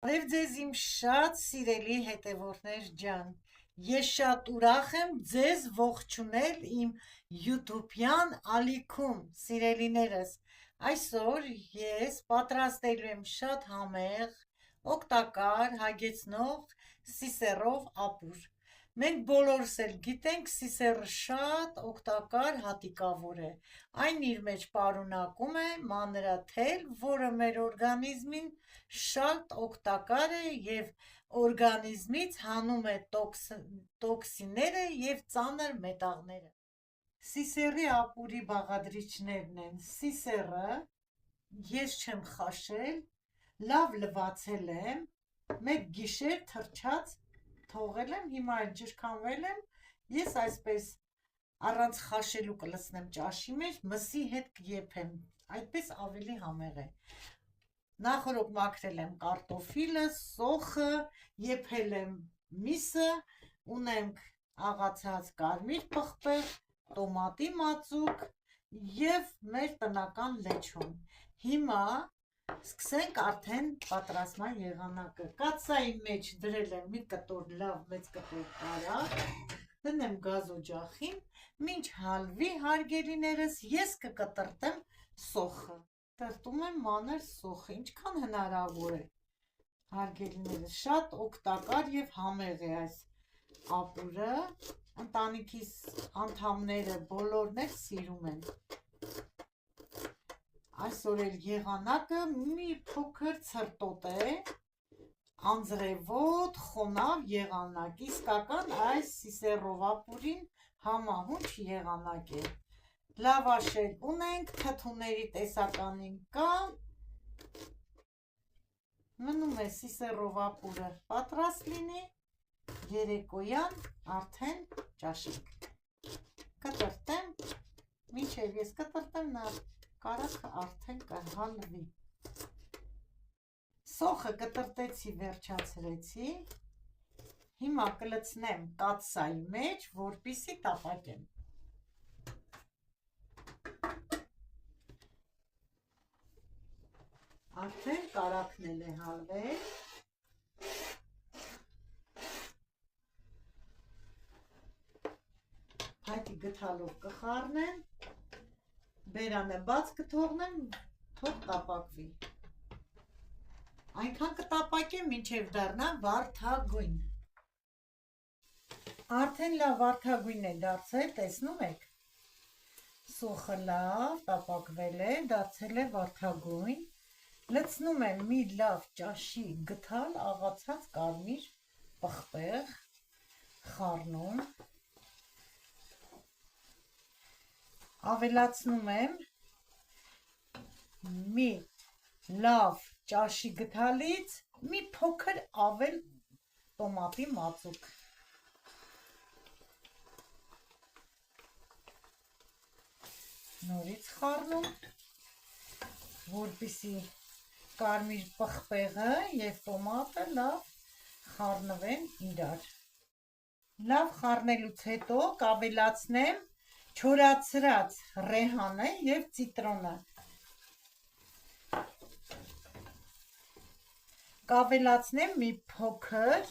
Բարև ձեզ իմ շատ սիրելի հետևորդներ ջան, ես շատ ուրախ եմ ձեզ ողջունել իմ յութուբյան ալիքում, սիրելիներս, այսօր ես պատրաստելու եմ շատ համեղ, օգտակար, հագեցնող սիսեռով ապուր, մենք բոլորս էլ գիտենք սիսեռը շատ օգտակար հատիկավոր է, այն իր մեջ պարունակում է մանրաթել, որը մեր օրգանիզմին շատ օգտակար է և օրգանիզմից հանում է տոքսինները և ծանր մետաղները։ Սիսեռի ապուրի բաղադրիչներն են սիսեռը, ես չեմ խաշել, լավ լվացել եմ, մեկ գիշեր թրջած թողել եմ, հիմա էլ ջրքանվել եմ, ես այսպես առանց խաշելու կլցնեմ ճաշի մեջ, մսի հետ կեփեմ, այդպես ավելի համեղ է։ Նախորդ մաքրել եմ կարտոֆիլը, սոխը, եփել եմ միսը, ունենք աղացած կարմիր պղպեղ, տոմատի մածուկ և մեր տնական լեչոն։ Հիմա սկսենք արդեն պատրաստման եղանակը։ Կաթսայի մեջ դրել եմ մի կտոր լավ մեծ կտոր կարագ, դնեմ գազօջախին, մինչ հալվի հարգելիներս, ես կկտրտեմ սոխը։ Տրտում եմ մանր սոխը, ինչքան հնարավոր է, հարգելիներս, շատ օգտակար և համեղ է այս ապուրը, ընտանիքիս անդամները բոլորն էլ սիրում են։ Այսօր էլ եղանակը մի փոքր ցրտոտ է, անձրևոտ, խոնավ եղանակ, իսկական այս սիսեռով ապուրին համահունչ եղանակ է։ Լավաշ էլ ունենք, թթուների տեսականին կա, մնում է սիսեռով ապուրը պատրաստ լինի, երեկոյան արդեն ճաշենք։ Կտրտեմ, մինչև ես կտրտեմ, նա կարագը արդեն կհալվի։ Սոխը կտրտեցի, վերջացրեցի, հիմա կլցնեմ կաթսայի մեջ, որպեսզի տապակեմ։ Արդեն կարագն էլ է հալվել։ Փայտի գդալով կխառնեմ, բերանը բաց կթողնեմ, թող տապակվի։ Այնքան կտապակեմ, մինչև դառնա վարդագույն։ Արդեն լավ վարդագույն է դարձել, տեսնում եք։ Սոխը լավ տապակվել է, դարձել է վարդագույն։ Լցնում եմ մի լավ ճաշի գդալ աղացած կարմիր պղպեղ, խառնում, ավելացնում եմ մի լավ ճաշի գդալից մի փոքր ավել տոմատի մածուկ։ Նորից խառնում, որպեսզի կարմիր պղպեղը և տոմատը լավ խառնվեն իրար։ Լավ խառնելուց հետո կավելացնեմ չորացրած ռեհանը և ցիտրոնը։ Կավելացնեմ մի փոքր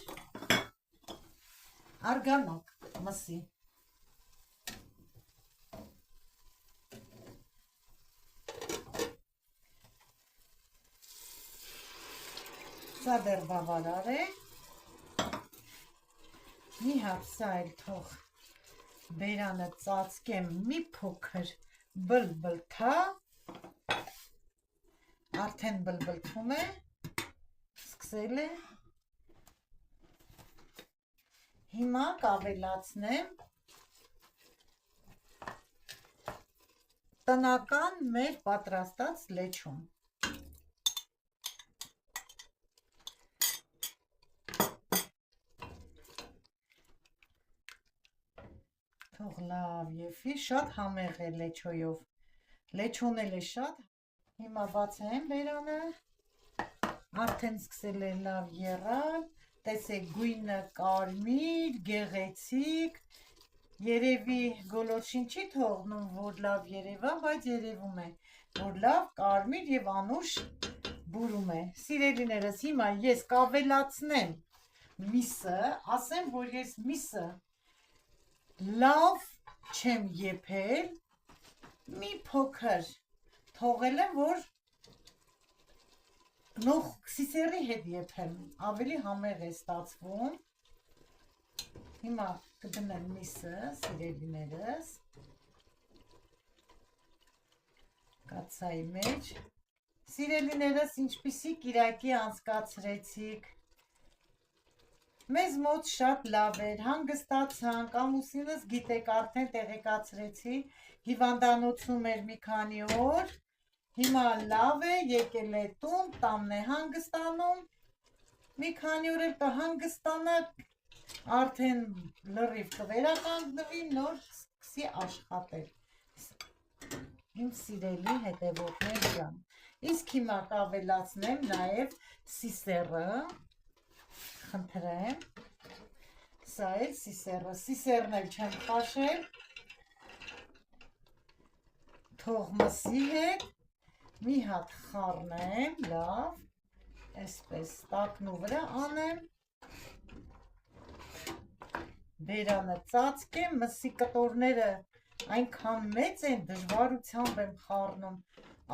արգանոկ մսի։ Սա դեռ բավարար է։ Մի հատ սա էլ թող բերանը ծածկեմ մի փոքր բլբլթա, արդեն բլբլթում է, սկսել է։ Հիմա կավելացնեմ տնական մեր պատրաստած լեչոն։ Թող լավ եփի, շատ համեղ է լեչոյով, լեչոն էլ է շատ։ Հիմա բացեմ բերանը, արդեն սկսել է լավ եռալ, տեսեք գույնը կարմիր, գեղեցիկ, երևի գոլորշին չի թողնում, որ լավ երևա, բայց երևում է, որ լավ կարմիր և անուշ բուրում է։ Սիրելիներս, հիմա ես կավելացնեմ միսը, ասեմ, որ ես միսը լավ չեմ եփել, մի փոքր թողել եմ, որ նող սիսերի հետ եփեմ, ավելի համեղ է ստացվում։ Հիմա կդնեմ միսը, սիրելիներս, կացայի մեջ։ Սիրելիներս, ինչպիսի կիրակի անցկացրեցիք։ Մեզ մոտ շատ լավ էր, հանգստացանք, ամուսինս գիտեք արդեն տեղեկացրեցի, հիվանդանոցում էր մի քանի օր, հիմա լավ է, եկել է տուն, տանն է հանգստանում, մի քանի օր էլ կհանգստանա, արդեն լրիվ կվերականգնվի, նոր սկսի աշխատել։ Իմ սիրելի հետևորդներ ջան, իսկ հիմա կավելացնեմ նաև սիսերը, խնդրեմ, սա էլ սիսերը, սիսերն էլ չեմ խաշել, թող մսի հետ, մի հատ խառնեմ, լավ, այսպես տակնու վրա անեմ, բերանը ծածկեմ, մսի կտորները այնքան մեծ են, դժվարությամբ եմ խառնում,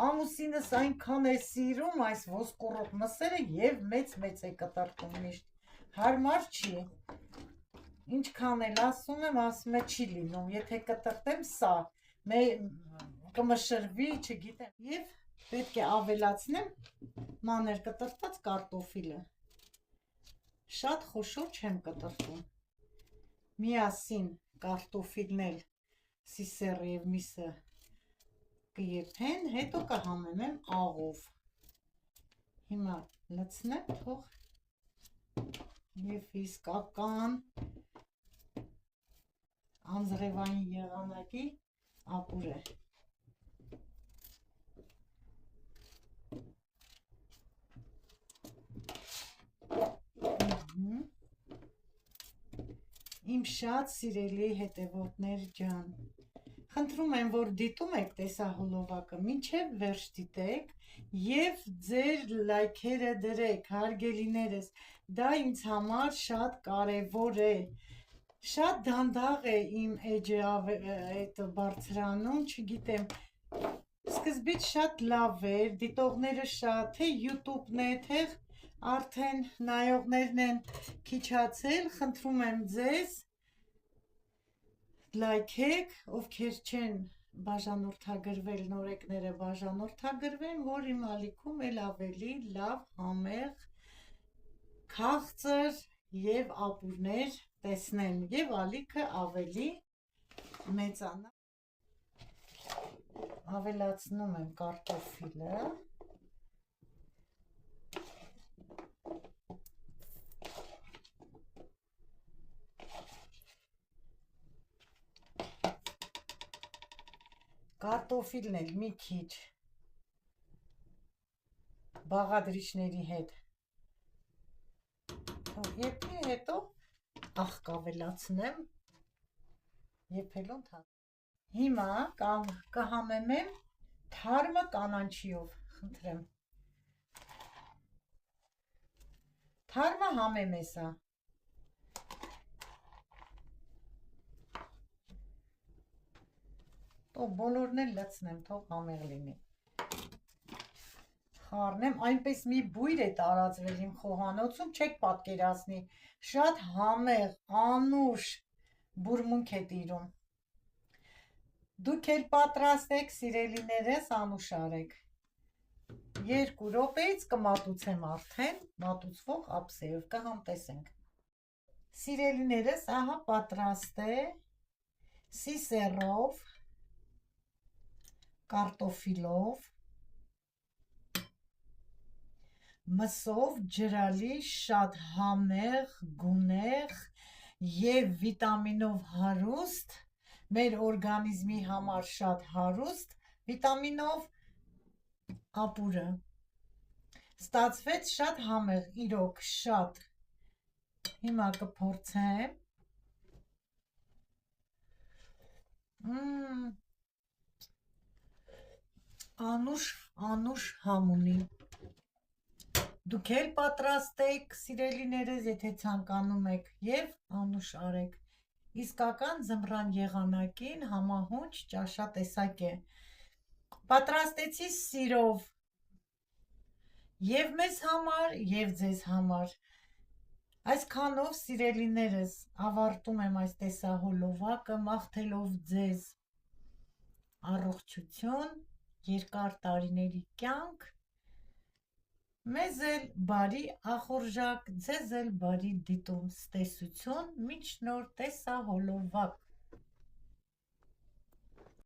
ամուսինս այնքան է սիրում այս ոսկորոտ մսերը և մեծ է կտրտում միշտ, հարմար չի, ինչքան էլ ասում եմ, ասում է չի լինում, եթե կտրտեմ սա, կմշրվի, չգիտեմ, և պետք է ավելացնեմ մանր կտրտած կարտոֆիլը, շատ խոշոր չեմ կտրտում, միասին կարտոֆիլն էլ սիսերը և միսը կեփեն, հետո կհամեմեմ աղով, հիմա լցնեմ, թող և իսկական անձրևային եղանակի ապուր է։ Իմ շատ սիրելի հետևորդներ ջան, խնդրում եմ, որ դիտում եք տեսահոլովակը, մինչև վերջ դիտեք և ձեր լայքերը դրեք, հարգելիներս, դա ինձ համար շատ կարևոր է, շատ դանդաղ է իմ էջը բարձրանում, չգիտեմ, սկզբից շատ լավ էր, դիտողները շատ, թե YouTube-ն է, թե արդեն նայողներն են քիչացել, խնդրում եմ ձեզ, լայքեք, ովքեր չեն բաժանորդագրվել, նորեկները բաժանորդագրվեն, որ իմ ալիքում էլ ավելի լավ, համեղ, քաղցր և ապուրներ տեսնեն և ալիքը ավելի մեծանա։ Ավելացնում եմ կարտոֆիլը, կարտոֆիլն էլ մի քիչ բաղադրիչների հետ եփի, հետո աղ կավելացնեմ, եփելու ընթացքում։ Հիմա կհամեմեմ թարմը կանաչիով, խնդրեմ։ Թարմը համեմ է սա։ Թող բոլորն էլ լցնեմ, թող համեղ լինի։ Խառնեմ, այնպես մի բույր է տարածվել իմ խոհանոցում, չեք պատկերացնի, շատ համեղ, անուշ բուրմունք է տիրում։ Դուք էլ պատրաստեք, սիրելիներս, անուշ արեք։ 2 րոպեից կմատուցեմ արդեն, մատուցվող ափսեով, կհամտեսենք։ Սիրելիներս, ահա պատրաստ է, սիսերով, կարտոֆիլով, մսով ջրալի, շատ համեղ, գունեղ և վիտամինով հարուստ, մեր օրգանիզմի համար շատ հարուստ վիտամինով ապուրը։ Ստացվեց շատ համեղ, իրոք շատ։ Հիմա կփորձեմ։ Անուշ համ ունի։ Դուք էլ պատրաստեք, սիրելիներս, եթե ցանկանում եք, եւ անուշ արեք։ Իսկական ձմռան եղանակին համահունչ ճաշատեսակ է։ Պատրաստեցի սիրով եւ մեզ համար, եւ ձեզ համար։ Այսքանով, սիրելիներս, ավարտում եմ այս տեսահոլովակը, մաղթելով ձեզ առողջություն, երկար տարիների կյանք, մեզ էլ բարի ախորժակ, ձեզ էլ բարի դիտում, ցտեսություն, մինչ նոր տեսահոլովակ։